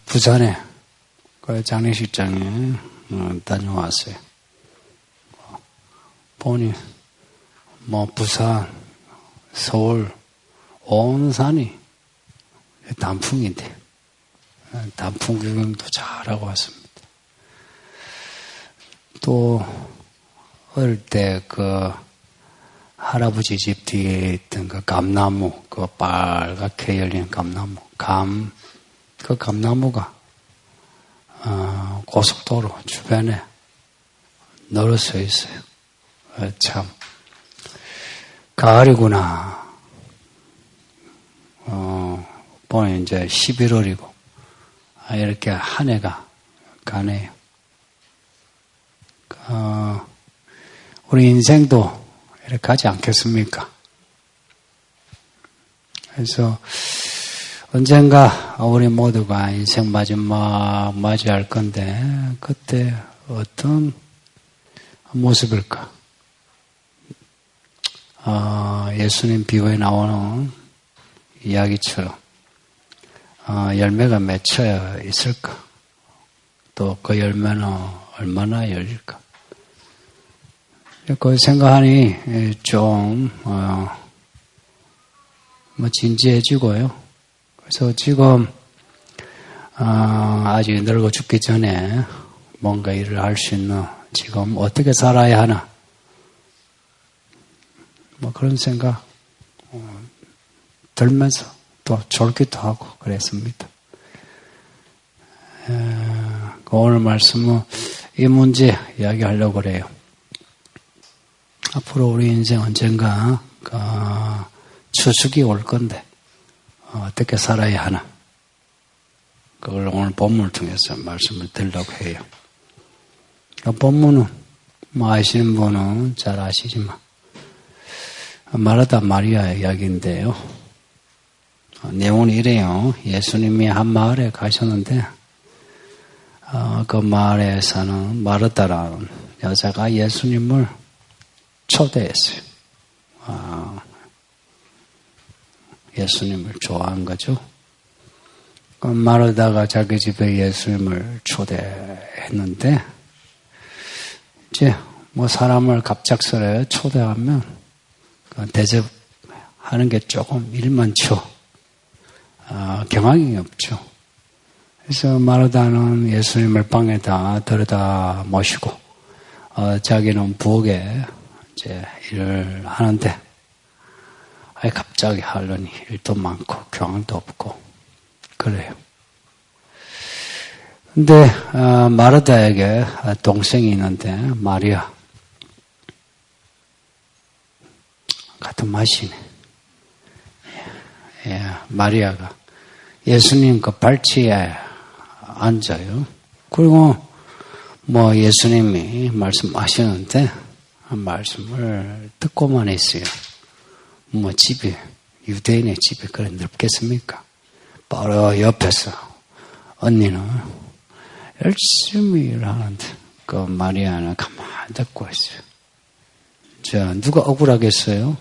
부산에 그 장례식장에 다녀왔어요. 보니 부산, 서울 온 산이 단풍인데 단풍 구경도 잘하고 왔습니다. 또 어릴 때 할아버지 집 뒤에 있던 감나무, 빨갛게 열린 감나무, 그 감나무가 고속도로 주변에 늘어서 있어요. 참 가을이구나. 보니 이제 11월이고 이렇게 한 해가 가네요. 우리 인생도 이렇게 가지 않겠습니까? 그래서 언젠가 우리 모두가 인생 마지막 맞이할 건데 그때 어떤 모습일까? 예수님 비유에 나오는 이야기처럼 열매가 맺혀 있을까? 또 그 열매는 얼마나 열릴까? 그 생각하니 좀 진지해지고요. 그래서 지금 아직 늙어 죽기 전에 뭔가 일을 할 수 있는 지금 어떻게 살아야 하나 그런 생각 들면서 또 졸기도 하고 그랬습니다. 오늘 말씀은 이 문제 이야기하려고 그래요. 앞으로 우리 인생 언젠가 추석이 올 건데 어떻게 살아야 하나 그걸 오늘 본문을 통해서 말씀을 드리려고 해요. 본문은 아시는 분은 잘 아시지만 마르다 마리아 이야기인데요. 내용은 이래요. 예수님이 한 마을에 가셨는데 그 마을에 사는 마르다라는 여자가 예수님을 초대했어요. 예수님을 좋아한 거죠. 마르다가 자기 집에 예수님을 초대했는데 이제 사람을 갑작스레 초대하면 대접하는 게 조금 일만쳐 경황이 없죠. 그래서 마르다는 예수님을 방에다 들여다 모시고 자기는 부엌에 이제 일을 하는데 갑자기 하려니 일도 많고 경황도 없고 그래요. 근데 마르다에게 동생이 있는데 마리아 같은 맛이네. 마리아가 예수님 발치에 앉아요. 그리고 예수님이 말씀하시는데 말씀을 듣고만 했어요. 집에 유대인의 집에 그래 넓겠습니까? 바로 옆에서 언니는 열심히 일하는데 그 마리아는 가만히 듣고 있어요. 누가 억울하겠어요?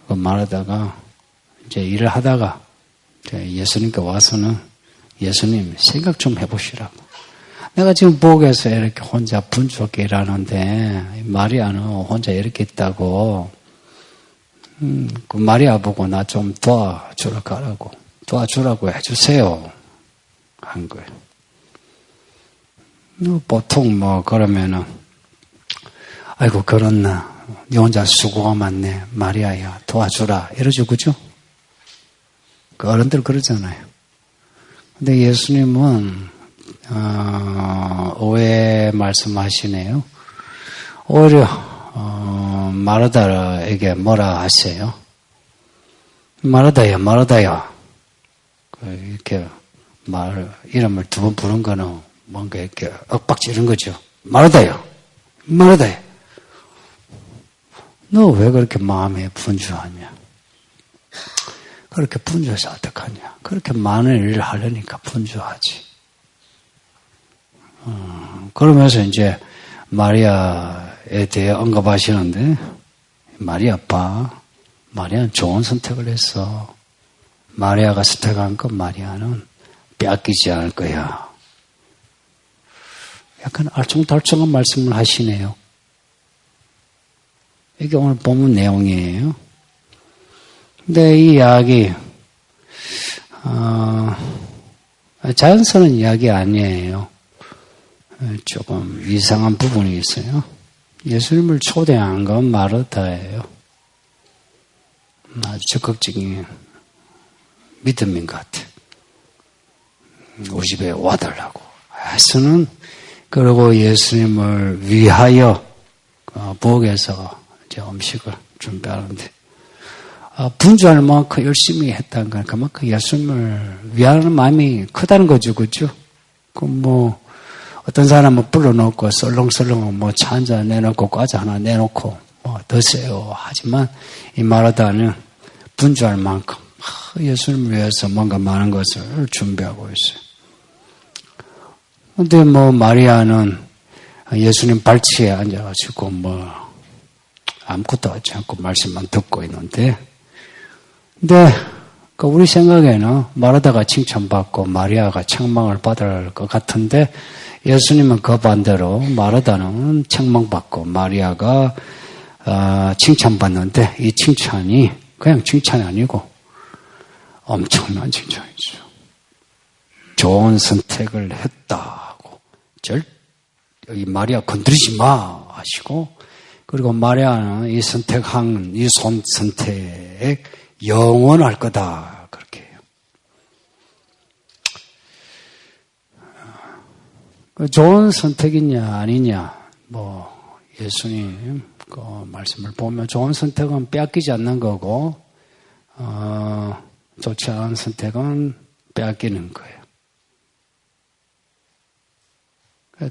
마르다가 이제 일을 하다가 예수님께 와서는 예수님 생각 좀 해보시라고. 내가 지금 부엌에서 이렇게 혼자 분주하게 일하는데 마리아는 혼자 이렇게 있다고 그 마리아 보고 나 좀 도와주라고 해주세요 한 거예요. 보통 그러면은 아이고 그렇나 네 혼자 수고가 많네 마리아야 도와주라 이러죠. 그죠? 그 어른들 그러잖아요. 근데 예수님은 의외의 말씀하시네요. 오히려 마르다에게 뭐라 하세요? 마르다야 이렇게 이름을 두 번 부른 거는 뭔가 이렇게 엇박지른 거죠. 마르다야 너 왜 그렇게 마음에 분주하냐? 그렇게 분주해서 어떡하냐? 그렇게 많은 일을 하려니까 분주하지. 그러면서 이제 마리아에 대해 언급하시는데 마리아는 좋은 선택을 했어. 마리아가 선택한 것 마리아는 빼앗기지 않을 거야. 약간 알쏭달쏭한 말씀을 하시네요. 이게 오늘 본문 내용이에요. 근데 이 이야기, 자연스러운 이야기 아니에요. 조금 이상한 부분이 있어요. 예수님을 초대한 건 마르다예요. 아주 적극적인 믿음인 것 같아요. 우리 집에 와달라고 해서는, 그리고 예수님을 위하여 부엌에서 이제 음식을 준비하는데, 분주할 만큼 열심히 했다는 건 그만큼 예수님을 위하는 마음이 크다는 거죠, 그죠? 어떤 사람은 불러놓고 썰렁썰렁 차 한 잔 내놓고 과자 하나 내놓고 드세요. 하지만 이 마르다는 분주할 만큼 예수님을 위해서 뭔가 많은 것을 준비하고 있어요. 근데 마리아는 예수님 발치에 앉아가지고 아무것도 하지 않고 말씀만 듣고 있는데, 근데 우리 생각에는 마르다가 칭찬받고 마리아가 책망을 받을 것 같은데, 예수님은 그 반대로 마르다는 책망받고 마리아가 칭찬받는데, 이 칭찬이 그냥 칭찬이 아니고 엄청난 칭찬이죠. 좋은 선택을 했다고, 여기 마리아 건드리지 마 하시고, 그리고 마리아는 이 선택한 이 선택 영원할 거다, 그렇게 해요. 좋은 선택이냐 아니냐, 예수님 그 말씀을 보면 좋은 선택은 빼앗기지 않는 거고, 좋지 않은 선택은 빼앗기는 거예요.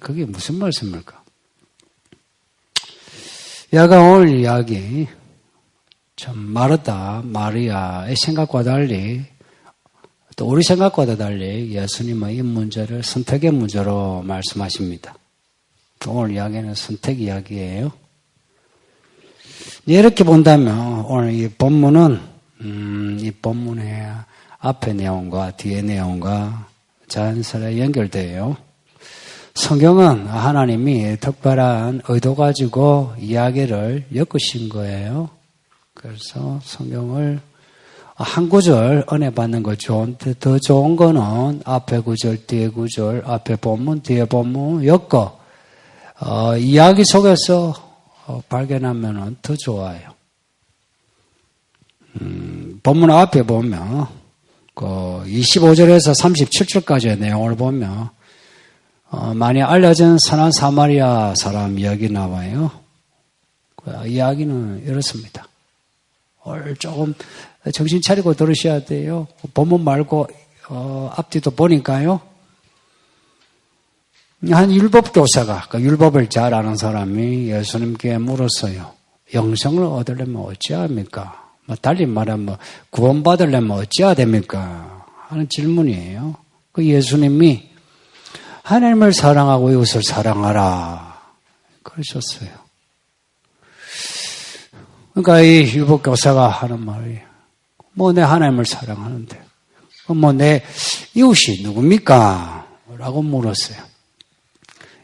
그게 무슨 말씀일까? 야가 오늘 이야기, 참 마르다, 마리아의 생각과 달리, 또 우리 생각과도 달리 예수님은 이 문제를 선택의 문제로 말씀하십니다. 오늘 이야기는 선택 이야기예요. 이렇게 본다면 오늘 이 본문은 이 본문의 앞의 내용과 뒤의 내용과 자연스레 연결돼요. 성경은 하나님이 특별한 의도 가지고 이야기를 엮으신 거예요. 그래서 성경을 한 구절 은혜 받는 거 좋은데, 더 좋은 거는 앞에 구절, 뒤에 구절, 앞에 본문, 뒤에 본문 엮어 이야기 속에서 발견하면 더 좋아요. 본문 앞에 보면 25절에서 37절까지의 내용을 보면 많이 알려진 선한 사마리아 사람 이야기 나와요. 이야기는 이렇습니다. 조금 정신 차리고 들으셔야 돼요. 본문 말고 앞뒤도 보니까요. 한 율법교사가, 율법을 잘 아는 사람이 예수님께 물었어요. 영생을 얻으려면 어찌합니까? 달리 말하면 구원받으려면 어찌해야 됩니까? 하는 질문이에요. 예수님이 하나님을 사랑하고 이웃을 사랑하라 그러셨어요. 그러니까 이 율법교사가 하는 말이, 내 하나님을 사랑하는데 내 이웃이 누굽니까? 라고 물었어요.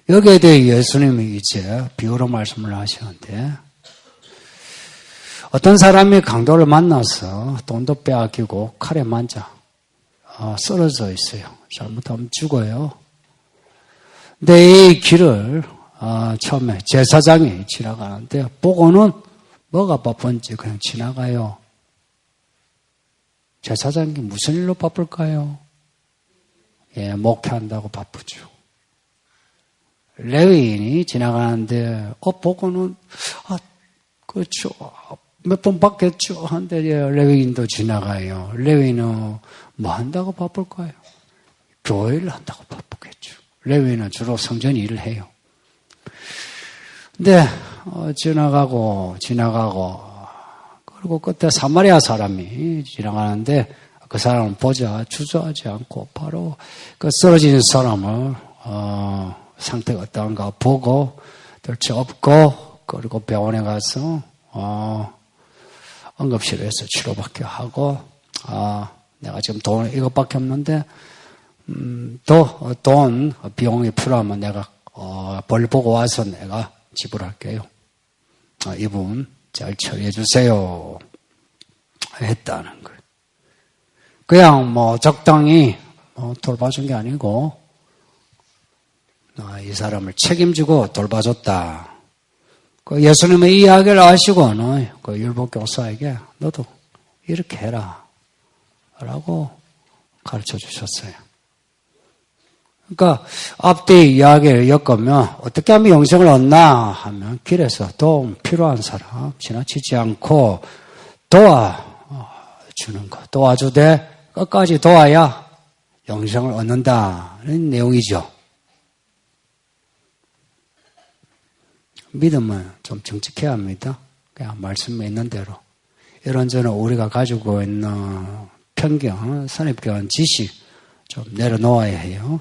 여기에 대해 예수님이 이제 비유로 말씀을 하시는데, 어떤 사람이 강도를 만나서 돈도 빼앗기고 칼에 만져 쓰러져 있어요. 잘못하면 죽어요. 근데 이 길을 처음에 제사장이 지나가는데 보고는 뭐가 바쁜지 그냥 지나가요. 제사장이 무슨 일로 바쁠까요? 목회한다고 바쁘죠. 레위인이 지나가는데 보고는 그렇죠. 몇 번 봤겠죠. 한데 레위인도 지나가요. 레위인은 뭐 한다고 바쁠까요? 교회를 한다고 바쁘겠죠. 레위인은 주로 성전 일을 해요. 근데 지나가고 그리고 그때 사마리아 사람이 지나가는데 그 사람을 보자 주저하지 않고 바로 그 쓰러진 사람을 상태가 어떤가 보고 들쳐업고, 그리고 병원에 가서 응급실에서 치료받게 하고 내가 지금 돈 이것밖에 없는데 돈 비용이 필요하면 내가 벌 보고 와서 내가 지불할게요. 이분 잘 처리해 주세요. 했다는 거예요. 그냥 뭐 적당히 돌봐준 게 아니고 이 사람을 책임지고 돌봐줬다. 그 예수님의 이 이야기를 아시고는 그 율법교사에게 너도 이렇게 해라 라고 가르쳐 주셨어요. 그러니까 앞뒤 이야기를 엮으면 어떻게 하면 영생을 얻나 하면 길에서 도움 필요한 사람 지나치지 않고 도와주는 것, 도와주되 끝까지 도와야 영생을 얻는다는 내용이죠. 믿음은 좀 정직해야 합니다. 그냥 말씀에 있는 대로. 이런저런 우리가 가지고 있는 편견, 선입견, 지식 좀 내려놓아야 해요.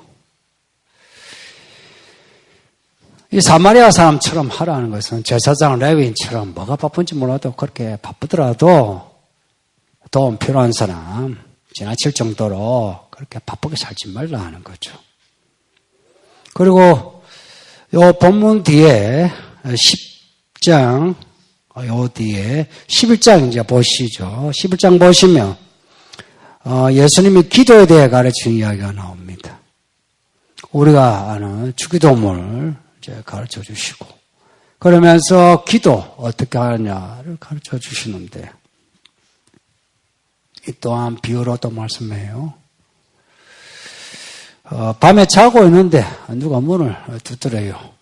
이 사마리아 사람처럼 하라는 것은 제사장 레위인처럼 뭐가 바쁜지 몰라도 그렇게 바쁘더라도 도움 필요한 사람 지나칠 정도로 그렇게 바쁘게 살지 말라 하는 거죠. 그리고 요 본문 뒤에 10장 요 뒤에 11장 이제 보시죠. 11장 보시면 예수님이 기도에 대해 가르치는 이야기가 나옵니다. 우리가 아는 주기도문을 이제 가르쳐 주시고 그러면서 기도 어떻게 하느냐를 가르쳐 주시는데 이 또한 비유로 또 말씀해요. 밤에 자고 있는데 누가 문을 두드려요.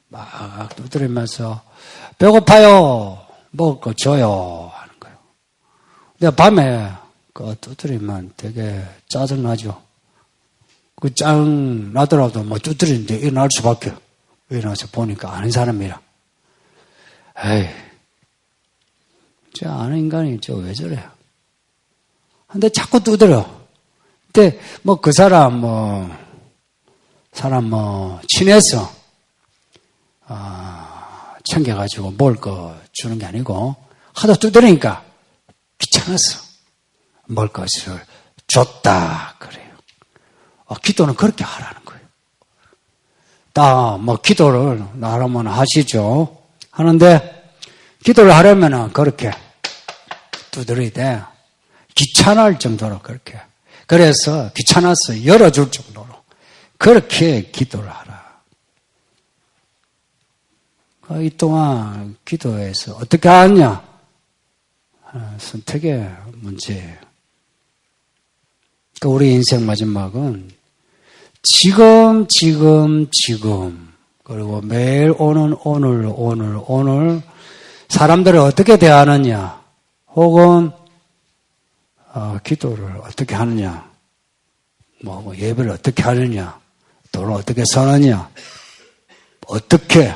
막 두드리면서 배고파요. 먹을 거 줘요 하는 거예요. 근데 밤에 그 두드리면 되게 짜증나죠. 그 짜증 나더라도 뭐 두드리는데 일어날 수밖에. 일어나서 보니까 아는 사람이라. 에이, 저 아는 인간이 저 왜 저래? 근데 자꾸 두드려. 근데 뭐 그 사람 친해서 챙겨가지고 뭘 거 주는 게 아니고 하도 두드리니까 귀찮았어. 먹을 것을 줬다 그래요. 기도는 그렇게 하라는 거예요. 기도를 나라면 하시죠. 하는데 기도를 하려면은 그렇게 두드려야 돼. 귀찮을 정도로 그렇게. 그래서 귀찮아서 열어줄 정도로 그렇게 기도를 하라. 이 동안 기도에서 어떻게 하느냐? 선택의 문제예요. 그러니까 우리 인생 마지막은 지금 그리고 매일 오는 오늘 사람들을 어떻게 대하느냐 혹은 기도를 어떻게 하느냐 예배를 어떻게 하느냐 돈을 어떻게 쓰느냐 어떻게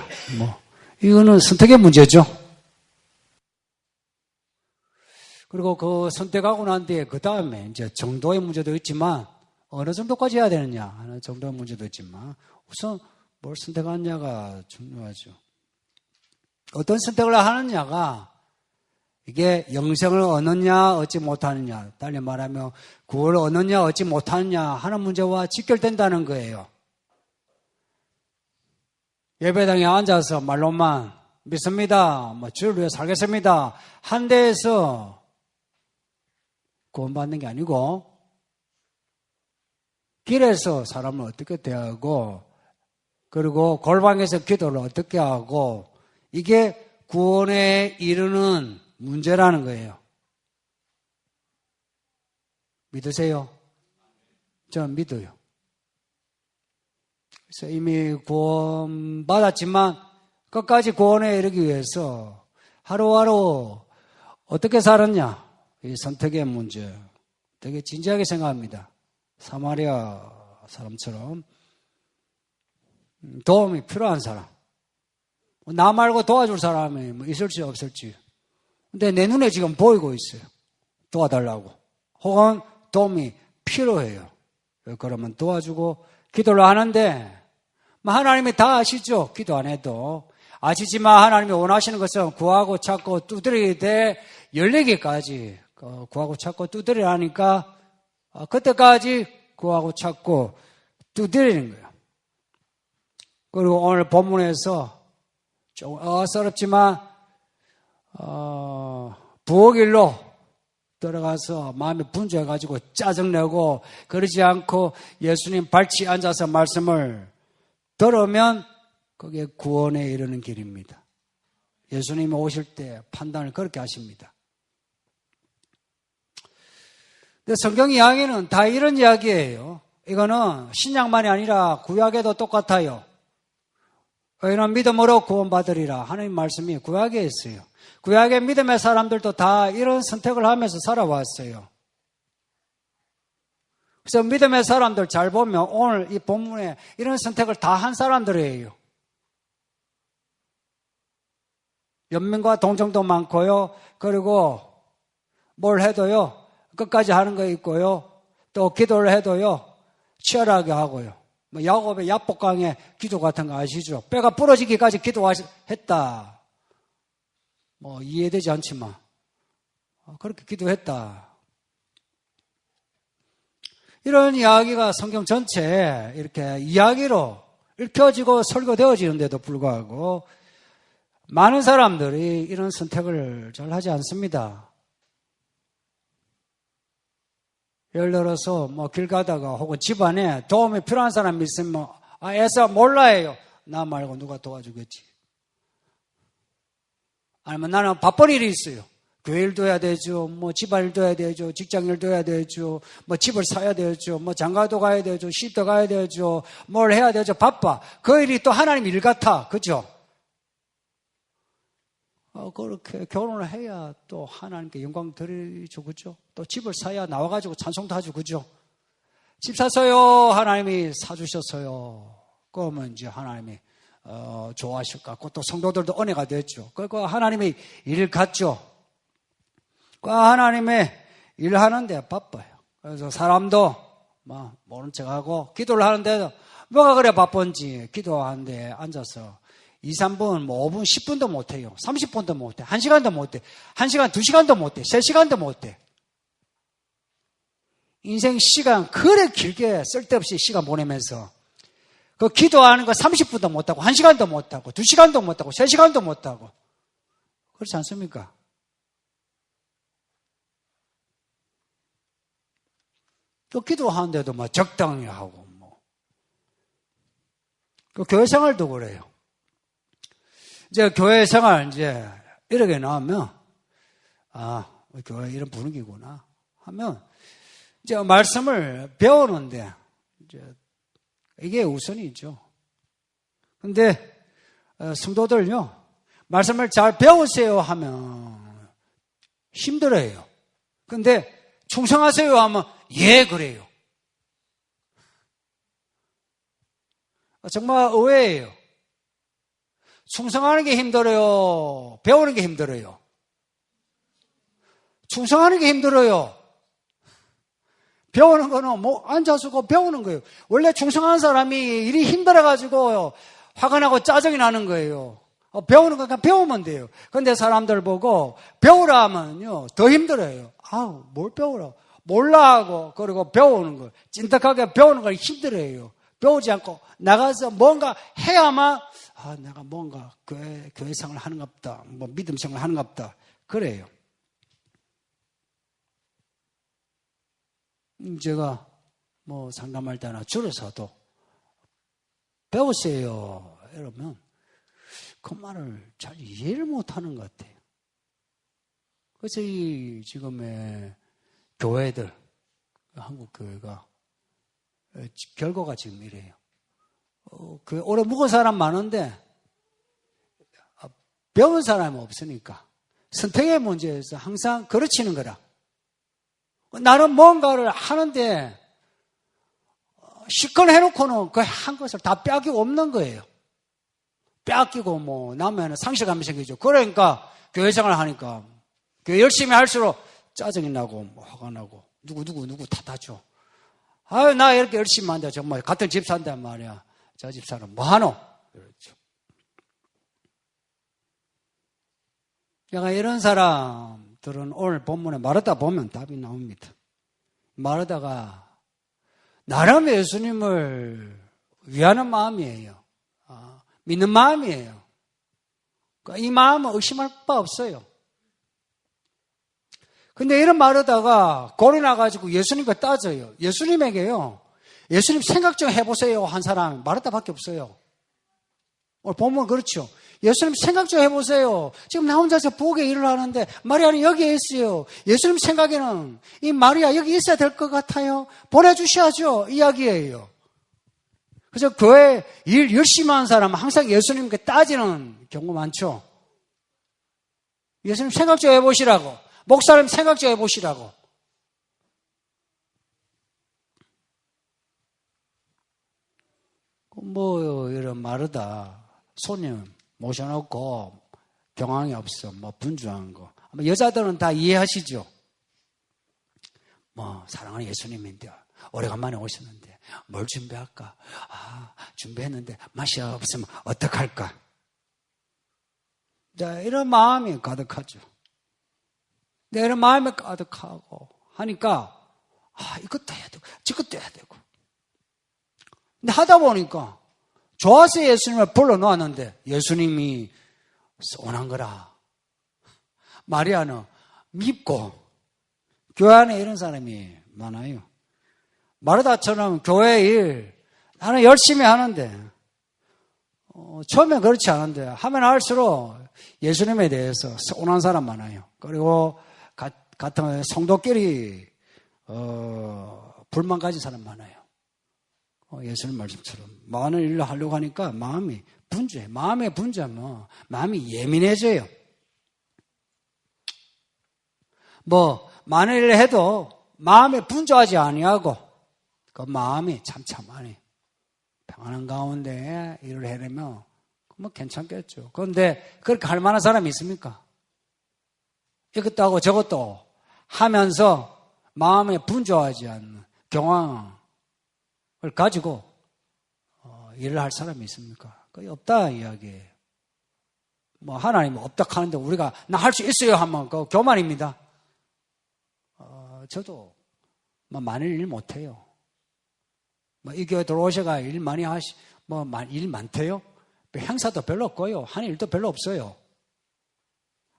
이거는 선택의 문제죠. 그리고 그 선택하고 난 뒤에 그 다음에 이제 정도의 문제도 있지만 어느 정도까지 해야 되느냐 하는 정도의 문제도 있지만 우선 뭘 선택하느냐가 중요하죠. 어떤 선택을 하느냐가 이게 영생을 얻느냐 얻지 못하느냐 달리 말하면 구원을 얻느냐 얻지 못하느냐 하는 문제와 직결된다는 거예요. 예배당에 앉아서 말로만 믿습니다. 주를 위해 살겠습니다. 한 데에서 구원받는 게 아니고 길에서 사람을 어떻게 대하고 그리고 골방에서 기도를 어떻게 하고 이게 구원에 이르는 문제라는 거예요. 믿으세요? 저는 믿어요. 그래서 이미 구원 받았지만 끝까지 구원에 이르기 위해서 하루하루 어떻게 살았냐? 이 선택의 문제 되게 진지하게 생각합니다. 사마리아 사람처럼 도움이 필요한 사람 나 말고 도와줄 사람이 있을지 없을지 근데 내 눈에 지금 보이고 있어요. 도와달라고 혹은 도움이 필요해요. 그러면 도와주고 기도를 하는데 하나님이 다 아시죠. 기도 안 해도 아시지만 하나님이 원하시는 것은 구하고 찾고 두드리되 열리기까지 구하고 찾고 두드리라니까 그때까지 구하고 찾고 두드리는 거예요. 그리고 오늘 본문에서 좀 어설프지만 부엌일로 들어가서 마음이 분주해가지고 짜증내고 그러지 않고 예수님 발치 앉아서 말씀을 들으면 그게 구원에 이르는 길입니다. 예수님이 오실 때 판단을 그렇게 하십니다. 근데 성경 이야기는 다 이런 이야기예요. 이거는 신약만이 아니라 구약에도 똑같아요. 너희는 믿음으로 구원받으리라 하나님 말씀이 구약에 있어요. 구약의 믿음의 사람들도 다 이런 선택을 하면서 살아왔어요. 그래서 믿음의 사람들 잘 보면 오늘 이 본문에 이런 선택을 다 한 사람들이에요. 연민과 동정도 많고요. 그리고 뭘 해도요. 끝까지 하는 거 있고요. 또 기도를 해도요. 치열하게 하고요. 뭐 야곱의 야복강의 기도 같은 거 아시죠? 뼈가 부러지기까지 기도했다. 뭐 이해되지 않지만 그렇게 기도했다. 이런 이야기가 성경 전체에 이렇게 이야기로 읽혀지고 설교되어지는데도 불구하고 많은 사람들이 이런 선택을 잘 하지 않습니다. 예를 들어서 뭐 길 가다가 혹은 집안에 도움이 필요한 사람이 있으면 애써 몰라요. 나 말고 누가 도와주겠지. 아니면 나는 바쁜 일이 있어요. 교회 일도 해야 되죠. 뭐 집안 일도 해야 되죠. 직장 일도 해야 되죠. 뭐 집을 사야 되죠. 뭐 장가도 가야 되죠. 시집도 가야 되죠. 뭘 해야 되죠. 바빠. 그 일이 또 하나님 일 같아. 그죠? 그렇게 결혼을 해야 또 하나님께 영광 드리죠. 그죠? 또 집을 사야 나와가지고 찬송도 하죠. 그죠? 집 샀어요. 하나님이 사주셨어요. 그러면 이제 하나님이 좋아하실 것 같고 또 성도들도 은혜가 됐죠. 그러니까 하나님의 일 같죠. 그 하나님의 일하는데 바빠요. 그래서 사람도 막 모른 척하고 기도를 하는데도 뭐가 그래 바쁜지 기도하는데 앉아서 2, 3분, 뭐 5분, 10분도 못해요. 30분도 못해. 1시간도 못해. 1시간, 2시간도 못해. 3시간도 못해. 인생 시간 그래 길게 쓸데없이 시간 보내면서 그 기도하는 거 30분도 못하고 1시간도 못하고 2시간도 못하고 3시간도 못하고 그렇지 않습니까? 또 기도하는데도 막 적당히 하고 뭐. 그 교회 생활도 그래요. 이제 교회 생활 이제 이렇게 나오면 교회 이런 분위기구나 하면 이제 말씀을 배우는데 이제 이게 우선이죠. 근데 성도들요 말씀을 잘 배우세요 하면 힘들어요. 근데 충성하세요 하면 예 그래요. 정말 의외예요. 충성하는 게 힘들어요. 배우는 게 힘들어요. 충성하는 게 힘들어요. 배우는 거는 뭐 앉아서 배우는 거예요. 원래 충성하는 사람이 일이 힘들어가지고 화가 나고 짜증이 나는 거예요. 배우는 거 그냥 배우면 돼요. 근데 사람들 보고 배우라 하면요 더 힘들어요. 뭘 배우라? 몰라 하고 그리고 배우는 거 찐득하게 배우는 걸 힘들어요. 배우지 않고 나가서 뭔가 해야만 내가 뭔가 교회 생활을 하는갑다. 뭐 믿음 생활을 하는갑다. 그래요. 제가 뭐 상담할 때나 줄여서도 배우세요. 이러면 그 말을 잘 이해를 못하는 것 같아요. 그래서 이 지금의 교회들, 한국 교회가 결과가 지금 이래요. 오래 묵은 사람 많은데 배운 사람이 없으니까 선택의 문제에서 항상 그르치는 거라. 나는 뭔가를 하는데 실컷 해놓고는 그 한 것을 다 빼앗기고 없는 거예요. 빼앗기고 뭐 나면 상실감이 생기죠. 그러니까 교회 생활을 하니까 교회 열심히 할수록 짜증이 나고 뭐 화가 나고 누구 탓하죠. 나 이렇게 열심히 한다 정말 같은 집 산단 말이야. 저 집사는 뭐하노? 그렇죠. 내가 이런 사람 사람들은 오늘 본문에 마르다 보면 답이 나옵니다. 마르다가 나름 예수님을 위하는 마음이에요. 믿는 마음이에요. 이 마음은 의심할 바 없어요. 근데 이런 마르다가 골이 나가지고 예수님과 따져요. 예수님에게요. 예수님 생각 좀 해보세요 한 사람 마르다밖에 없어요. 오늘 보면 그렇죠. 예수님 생각 좀 해보세요. 지금 나 혼자서 부엌에 일을 하는데 마리아는 여기에 있어요. 예수님 생각에는 이 마리아 여기 있어야 될 것 같아요. 보내주셔야죠. 이야기예요. 그래서 교회 일 열심히 하는 사람은 항상 예수님께 따지는 경우 많죠. 예수님 생각 좀 해보시라고. 목사님 생각 좀 해보시라고. 이런 마르다 손님 모셔놓고 경황이 없어. 분주한 거. 여자들은 다 이해하시죠? 사랑하는 예수님인데 오래간만에 오셨는데 뭘 준비할까? 준비했는데 맛이 없으면 어떡할까? 자, 이런 마음이 가득하죠. 이런 마음이 가득하고 하니까 이것도 해야 되고 저것도 해야 되고. 근데 하다 보니까 좋아서 예수님을 불러놓았는데 예수님이 원한 거라. 마리아는 밉고 교회 안에 이런 사람이 많아요. 마르다처럼 교회 일 나는 열심히 하는데 처음엔 그렇지 않은데 하면 할수록 예수님에 대해서 서운한 사람 많아요. 그리고 같은 성도끼리 불만 가진 사람 많아요. 예수님 말씀처럼 많은 일을 하려고 하니까 마음이 분주해. 마음에 분주하면 마음이 예민해져요. 많은 일을 해도 마음에 분주하지 아니하고 그 마음이 참참하니 평안한 가운데 일을 해내면 괜찮겠죠. 그런데 그렇게 할 만한 사람이 있습니까? 이것도 하고 저것도 하면서 마음에 분주하지 않는 경황을 가지고 일을 할 사람이 있습니까? 거의 없다 이야기예요. 하나님은 없다 하는데 우리가 나 할 수 있어요 하면 그 교만입니다. 저도 많은 일 못해요. 이 교회 들어오셔가 일 많이 일 많대요? 행사도 별로 없고요. 하는 일도 별로 없어요.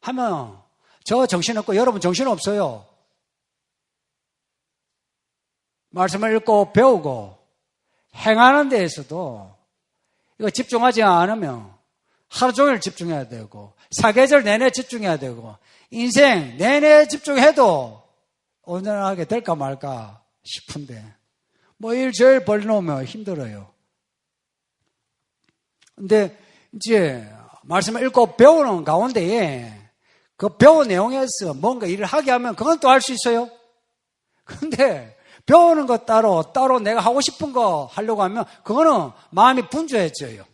하면 저 정신없고 여러분 정신없어요. 말씀을 읽고 배우고 행하는 데에서도 이거 집중하지 않으면 하루 종일 집중해야 되고 사계절 내내 집중해야 되고 인생 내내 집중해도 온전하게 될까 말까 싶은데 일 제일 벌려놓으면 힘들어요. 근데 이제 말씀을 읽고 배우는 가운데에 그 배운 내용에서 뭔가 일을 하게 하면 그건 또 할 수 있어요. 근데 배우는 거 따로 내가 하고 싶은 거 하려고 하면 그거는 마음이 분주해져요.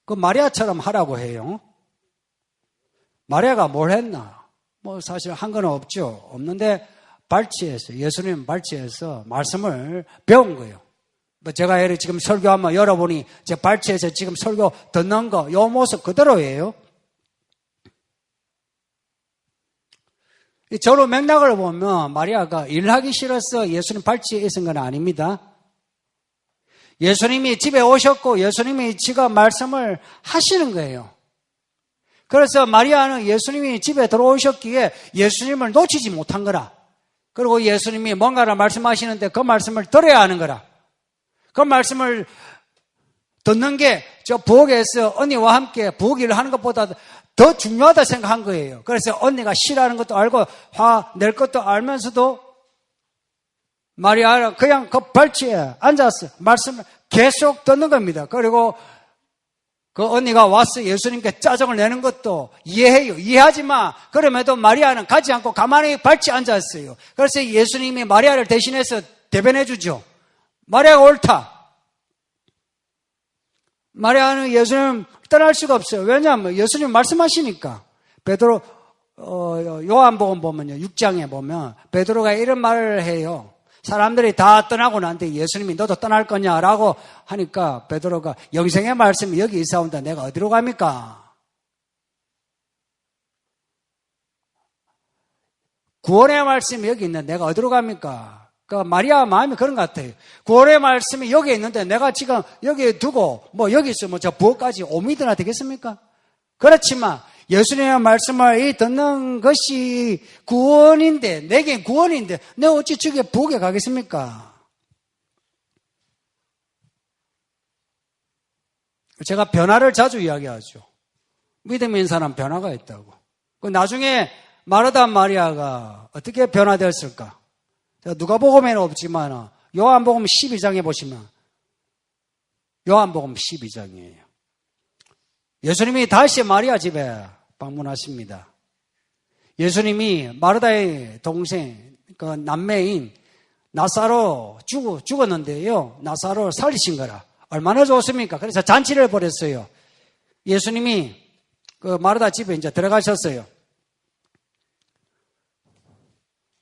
그 마리아처럼 하라고 해요. 마리아가 뭘 했나? 사실 한 건 없죠. 없는데 예수님 발치에서 말씀을 배운 거예요. 제가 지금 설교하면 여러분이 제 발치에서 지금 설교 듣는 거, 요 모습 그대로예요. 저로 맥락을 보면 마리아가 일하기 싫어서 예수님 발치에 있은 건 아닙니다. 예수님이 집에 오셨고 예수님이 지가 말씀을 하시는 거예요. 그래서 마리아는 예수님이 집에 들어오셨기에 예수님을 놓치지 못한 거라. 그리고 예수님이 뭔가를 말씀하시는데 그 말씀을 들어야 하는 거라. 그 말씀을 듣는 게 저 부엌에서 언니와 함께 부엌 일을 하는 것보다 더 중요하다 생각한 거예요. 그래서 언니가 싫어하는 것도 알고 화 낼 것도 알면서도 마리아는 그냥 그 발치에 앉아서 말씀을 계속 듣는 겁니다. 그리고 그 언니가 와서 예수님께 짜증을 내는 것도 이해해요. 이해하지만 그럼에도 마리아는 가지 않고 가만히 발치에 앉았어요. 그래서 예수님이 마리아를 대신해서 대변해 주죠. 마리아가 옳다. 마리아는 예수님 떠날 수가 없어요. 왜냐하면 예수님 말씀하시니까. 베드로 요한복음 보면요. 6장에 보면 베드로가 이런 말을 해요. 사람들이 다 떠나고 난 뒤에 예수님이 너도 떠날 거냐라고 하니까 베드로가 영생의 말씀이 여기 있사온다. 내가 어디로 갑니까? 구원의 말씀이 여기 있는데 내가 어디로 갑니까? 그러니까 마리아 마음이 그런 것 같아요. 구원의 말씀이 여기 있는데 내가 지금 여기 두고 뭐 여기 있으면 저 부엌까지 5m나 되겠습니까? 그렇지만 예수님의 말씀을 듣는 것이 구원인데, 내게 구원인데 내가 어찌 저기 부엌에 가겠습니까? 제가 변화를 자주 이야기하죠. 믿음 있는 사람 변화가 있다고. 나중에 마르다 마리아가 어떻게 변화되었을까? 누가복음에는 없지만 요한복음 12장에 보시면 요한복음 12장이에요. 예수님이 다시 마리아 집에 방문하십니다. 예수님이 마르다의 동생, 그 남매인 나사로 죽었는데요. 나사로를 살리신 거라. 얼마나 좋습니까? 그래서 잔치를 벌였어요. 예수님이 그 마르다 집에 이제 들어가셨어요.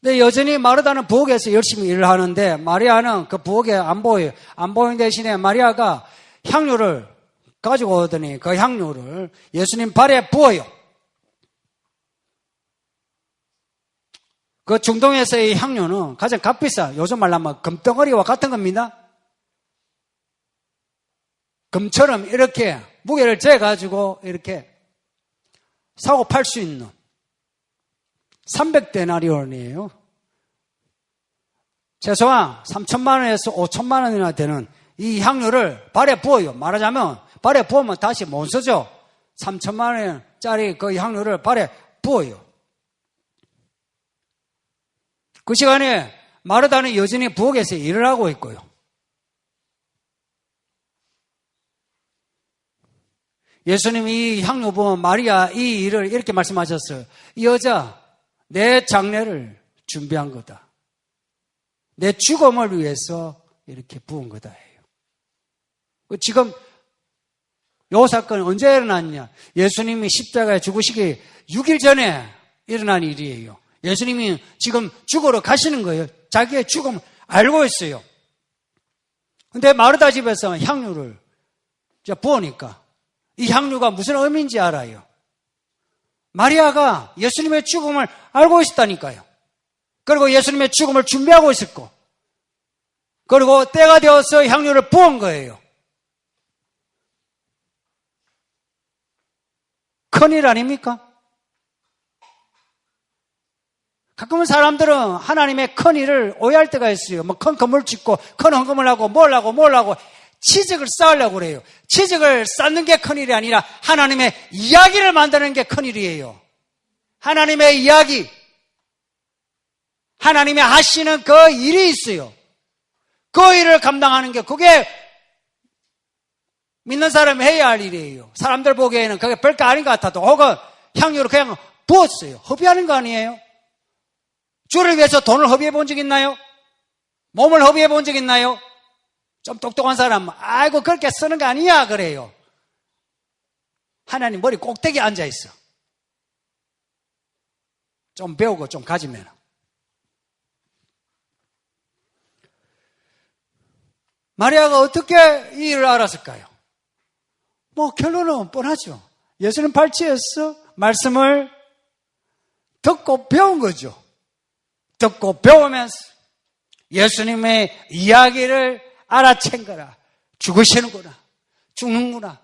근데 여전히 마르다는 부엌에서 열심히 일을 하는데 마리아는 그 부엌에 안 보여요. 안 보이는 대신에 마리아가 향료를 가지고 오더니 그 향료를 예수님 발에 부어요. 그 중동에서의 향료는 가장 값비싸. 요즘 말로 하면 금덩어리와 같은 겁니다. 금처럼 이렇게 무게를 재가지고 이렇게 사고 팔 수 있는 300데나리온이에요. 최소한 3천만 원에서 5천만 원이나 되는 이 향료를 발에 부어요. 말하자면 발에 부으면 다시 못 쓰죠. 3천만 원짜리 그 향료를 발에 부어요. 그 시간에 마르다는 여전히 부엌에서 일을 하고 있고요. 예수님이 이 향료 부은 마리아 이 일을 이렇게 말씀하셨어요. 이 여자 내 장례를 준비한 거다. 내 죽음을 위해서 이렇게 부은 거다 해요. 지금 이 사건은 언제 일어났냐? 예수님이 십자가에 죽으시기 6일 전에 일어난 일이에요. 예수님이 지금 죽으러 가시는 거예요. 자기의 죽음을 알고 있어요. 근데 마르다 집에서 향유를 부으니까 이 향유가 무슨 의미인지 알아요. 마리아가 예수님의 죽음을 알고 있었다니까요. 그리고 예수님의 죽음을 준비하고 있었고, 그리고 때가 되어서 향유를 부은 거예요. 큰일 아닙니까? 가끔은 사람들은 하나님의 큰일을 오해할 때가 있어요. 뭐 큰 건물 짓고 큰 헌금을 하고 뭘 하고 치적을 쌓으려고 그래요. 치적을 쌓는 게 큰일이 아니라 하나님의 이야기를 만드는 게 큰일이에요. 하나님의 이야기, 하나님의 하시는 그 일이 있어요. 그 일을 감당하는 게 그게 믿는 사람이 해야 할 일이에요. 사람들 보기에는 그게 별거 아닌 것 같아도 혹은 향유를 그냥 부었어요. 허비하는 거 아니에요? 주를 위해서 돈을 허비해 본 적 있나요? 몸을 허비해 본 적 있나요? 좀 똑똑한 사람은 아이고 그렇게 쓰는 거 아니야 그래요. 하나님 머리 꼭대기에 앉아 있어. 좀 배우고 좀 가지면. 마리아가 어떻게 이 일을 알았을까요? 뭐 결론은 뻔하죠. 예수님 발치에서 말씀을 듣고 배운 거죠. 듣고 배우면서 예수님의 이야기를 알아챈 거라. 죽으시는구나. 죽는구나.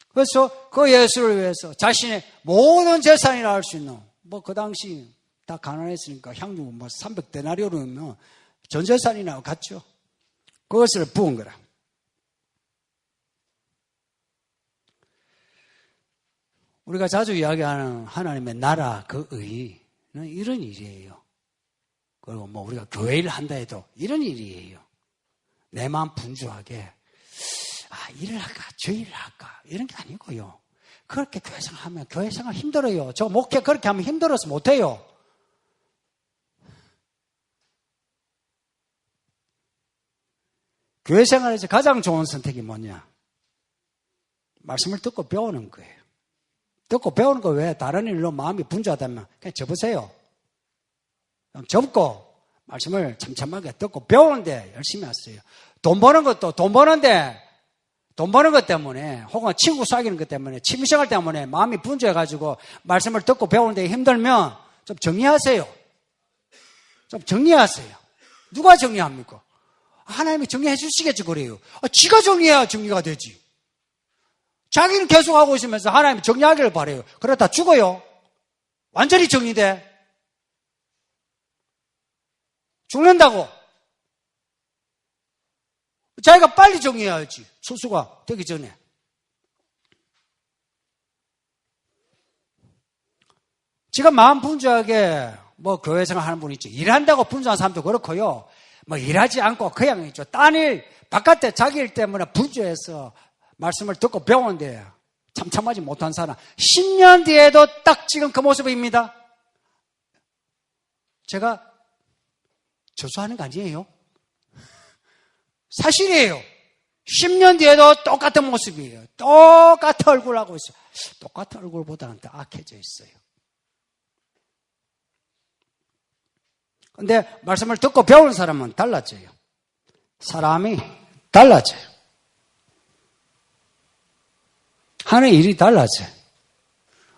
그래서 그 예수를 위해서 자신의 모든 재산이라 할 수 있는, 뭐 그 당시 다 가난했으니까 향유 뭐 300데나리온이면 전 재산이나 같죠. 그것을 부은 거라. 우리가 자주 이야기하는 하나님의 나라 그 의는 이런 일이에요. 그리고 뭐 우리가 교회 일을 한다 해도 이런 일이에요. 내 마음 분주하게 일을 할까 저 일을 할까 이런 게 아니고요. 그렇게 교회 생활하면 교회 생활 힘들어요. 저 목회 그렇게 하면 힘들어서 못해요. 교회 생활에서 가장 좋은 선택이 뭐냐? 말씀을 듣고 배우는 거예요. 듣고 배우는 거 왜 다른 일로 마음이 분주하다면 그냥 접으세요. 접고 말씀을 참참하게 듣고 배우는데 열심히 하세요. 돈 버는 것도 돈 버는데 돈 버는 것 때문에 혹은 친구 사귀는 것 때문에 취미생활 때문에 마음이 분주해가지고 말씀을 듣고 배우는데 힘들면 좀 정리하세요. 좀 정리하세요. 누가 정리합니까? 하나님이 정리해 주시겠지 그래요. 지가 정리해야 정리가 되지. 자기는 계속하고 있으면서 하나님이 정리하기를 바라요. 그러다 죽어요. 완전히 정리돼. 죽는다고. 자기가 빨리 정리해야지. 수수가 되기 전에. 지금 마음 분주하게 교회 생활하는 분이 있죠. 일한다고 분주한 사람도 그렇고요. 일하지 않고 그냥 있죠. 딴 일, 바깥에 자기 일 때문에 분주해서 말씀을 듣고 배우는데 참참하지 못한 사람. 10년 뒤에도 딱 지금 그 모습입니다. 제가 저주하는 거 아니에요? 사실이에요. 10년 뒤에도 똑같은 모습이에요. 똑같은 얼굴 하고 있어요. 똑같은 얼굴보다는 더 악해져 있어요. 근데 말씀을 듣고 배우는 사람은 달라져요. 사람이 달라져요. 하는 일이 달라져요.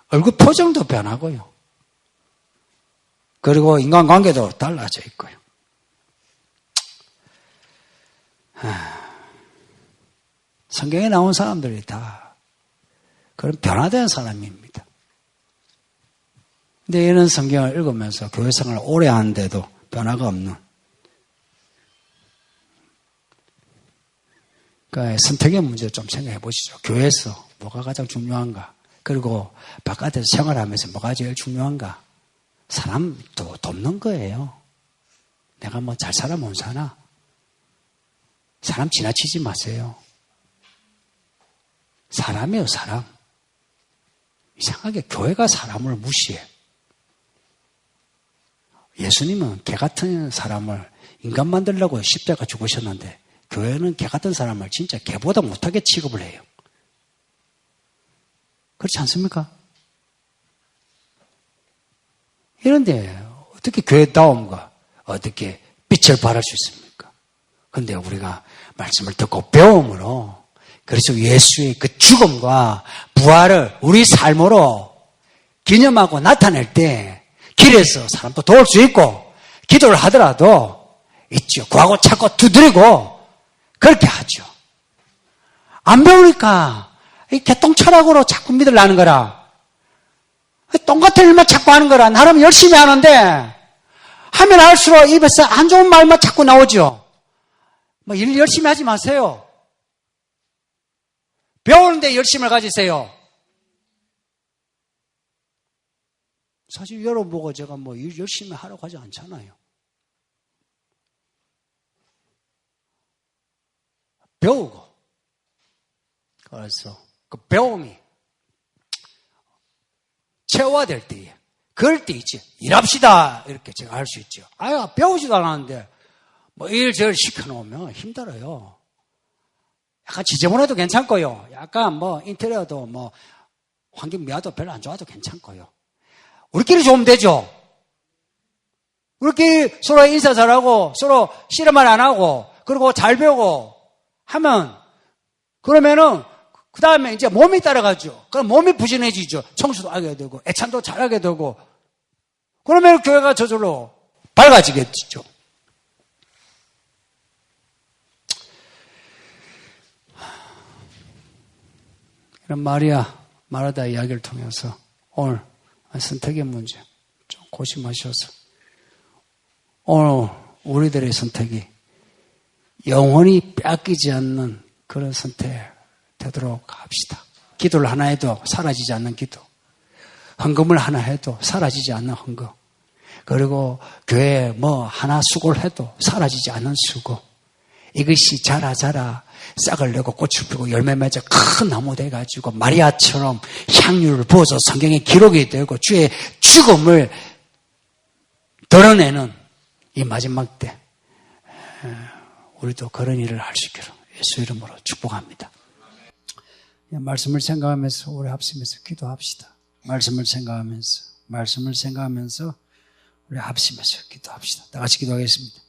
얼굴 표정도 변하고요. 그리고 인간관계도 달라져 있고요. 성경에 나온 사람들이 다 그런 변화된 사람입니다. 근데 이런 성경을 읽으면서 교회 생활을 오래 하는데도 변화가 없는 그러니까 선택의 문제 좀 생각해 보시죠. 교회에서 뭐가 가장 중요한가? 그리고 바깥에서 생활하면서 뭐가 제일 중요한가? 사람도 돕는 거예요. 내가 잘 살아 못 사나? 사람 지나치지 마세요. 사람이에요, 사람. 이상하게 교회가 사람을 무시해. 예수님은 개 같은 사람을 인간 만들려고 십자가 죽으셨는데 교회는 개 같은 사람을 진짜 개보다 못하게 취급을 해요. 그렇지 않습니까? 이런데 어떻게 교회다움과 어떻게 빛을 발할 수 있습니까? 그런데 우리가 말씀을 듣고 배움으로 그래서 예수의 그 죽음과 부활을 우리 삶으로 기념하고 나타낼 때 길에서 사람도 도울 수 있고 기도를 하더라도 있죠. 구하고 찾고 두드리고 그렇게 하죠. 안 배우니까 이 개똥철학으로 자꾸 믿으려는 거라. 똥 같은 일만 자꾸 하는 거라. 나름 열심히 하는데 하면 할수록 입에서 안 좋은 말만 자꾸 나오죠. 일 열심히 하지 마세요. 배우는데 열심을 가지세요. 사실 여러분 보고 제가 일 열심히 하라고 하지 않잖아요. 배우고. 그래서 그 배움이 체화될 때에 그럴 때 있지. 일합시다. 이렇게 제가 할 수 있죠. 배우지도 않았는데 일저일 시켜놓으면 힘들어요. 약간 지저분해도 괜찮고요. 약간 인테리어도 환경 미화도 별로 안 좋아도 괜찮고요. 우리끼리 좋으면 되죠. 우리끼리 서로 인사 잘하고 서로 싫은 말 안 하고 그리고 잘 배우고 하면 그러면은 그 다음에 이제 몸이 따라가죠. 그럼 몸이 부진해지죠. 청소도 하게 되고 애찬도 잘하게 되고 그러면 교회가 저절로 밝아지겠죠. 이런 마르다 이야기를 통해서 오늘 선택의 문제 좀 고심하셔서 오늘 우리들의 선택이 영원히 뺏기지 않는 그런 선택 되도록 합시다. 기도를 하나 해도 사라지지 않는 기도, 헌금을 하나 해도 사라지지 않는 헌금, 그리고 교회에 하나 수고를 해도 사라지지 않는 수고, 이것이 자라 싹을 내고 꽃을 피고 열매 맺어 큰 나무 돼가지고 마리아처럼 향유를 부어서 성경에 기록이 되고 주의 죽음을 드러내는 이 마지막 때 우리도 그런 일을 할 수 있기를 예수 이름으로 축복합니다. 말씀을 생각하면서 우리 합심해서 기도합시다. 말씀을 생각하면서 우리 합심해서 기도합시다. 다 같이 기도하겠습니다.